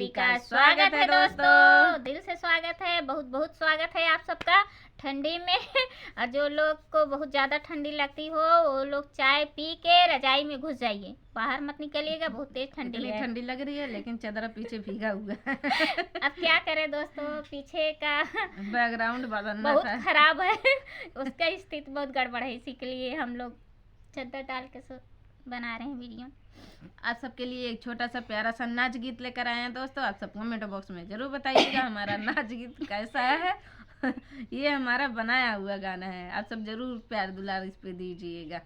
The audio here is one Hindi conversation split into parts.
दीदी का स्वागत है दोस्तों, दिल से स्वागत है, बहुत बहुत स्वागत है आप सबका ठंडी में। और जो लोग को बहुत ज़्यादा ठंडी लगती हो वो लोग चाय पी के रजाई में घुस जाइए, बाहर मत निकलिएगा, बहुत तेज ठंडी है। ठंडी लग रही है लेकिन चादर पीछे भीगा हुआ है। अब क्या करें दोस्तों, पीछे का बैकग्राउंड बदलना बहुत था। खराब है, उसका स्थिति बहुत गड़बड़ है, इसी के लिए हम लोग चादर डाल के बना रहे हैं वीडियो। आप सबके लिए एक छोटा सा प्यारा सा नाच गीत लेकर आए हैं दोस्तों। आप सब कमेंट बॉक्स में जरूर बताइएगा हमारा नाच गीत कैसा है। ये हमारा बनाया हुआ गाना है, आप सब जरूर प्यार दुलार इस पे दीजिएगा।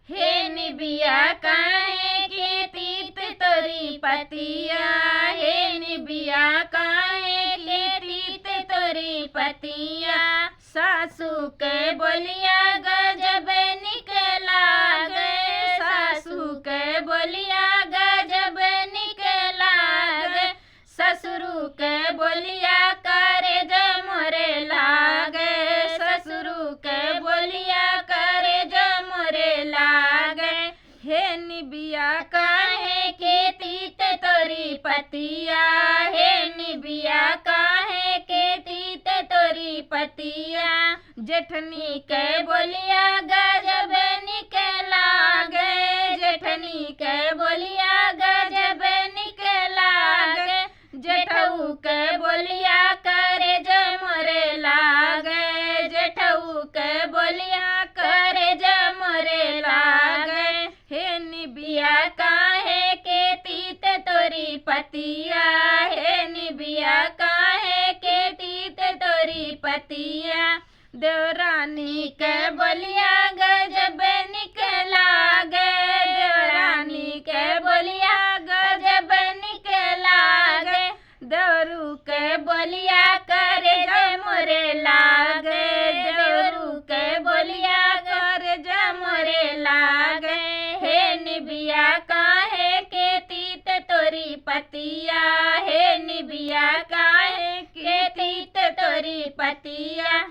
हे निबिया काहे के तीत तोरी पतिया, हे निबिया काहे के तीत तोरी पतिया, सासू के बोलिया गजब निकला गे, सासू के बोलिया गजब निकला गे, ससुरु के बोलिया करे जमोरे लागे, ससुरु के बोलिया करे जमोरे लागे। हे निबिया काहे के तीत तोरी पतिया, हे निबिया काहे के तीत तोरी पतिया, जेठनी के बोलिया गजब निकला गे, जेठनी के बोलिया गजब निकला गे, जेठऊ के बोलिया करे जमोरे लागे, जेठऊ के बोलिया करे जमोरे लागे। हे निबिया काहे के तीत तोरी पतिया, हे निबिया काहे के तीत तोरी पतिया, देवरानी के बोलिया गजब निकला गे, देवरानी के बोलिया गजब निकला गे, देवरू के बोलिया करे जमोरे लागे, देवरू के बोलिया करे जमोरे लागे। हे निबिया काहे के तीत तोरी पतिया, हे निबिया काहे के तीत तोरी पतिया,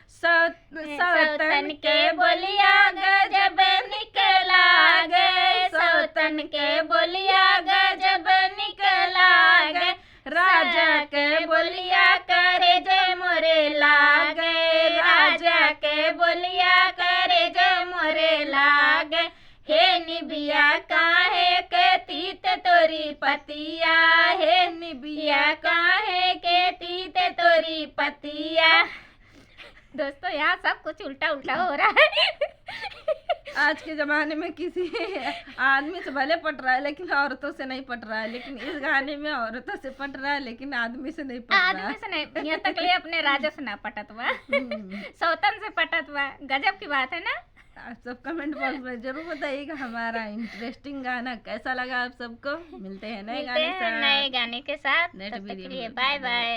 सौतन के बोलिया गजब निकला गे, सौतन के बोलिया गजब निकला गे, राजा के बोलिया करे जमोरे लागे, राजा के बोलिया करे जमोरे लागे। हे निबिया काहे के तीत तोरी पतिया, हे निबिया काहे के तीत तोरी पतिया। दोस्तों यहाँ सब कुछ उल्टा उल्टा हो रहा है। आज के ज़माने में किसी आदमी से भले पट रहा है लेकिन औरतों से नहीं पट रहा है, लेकिन इस गाने में औरतों से पट रहा है लेकिन आदमी से नहीं पट रहा है। आदमी से नहीं, यहाँ तक ले अपने राजा से ना पटत बा, सौतन से पटत बा, गजब की बात है ना। आप सब कमेंट बॉक्स में जरूर बताइएगा हमारा इंटरेस्टिंग गाना कैसा लगा आप सबको। मिलते हैं नए गाने के साथ। नेक्स्ट वीडियो में। Bye bye.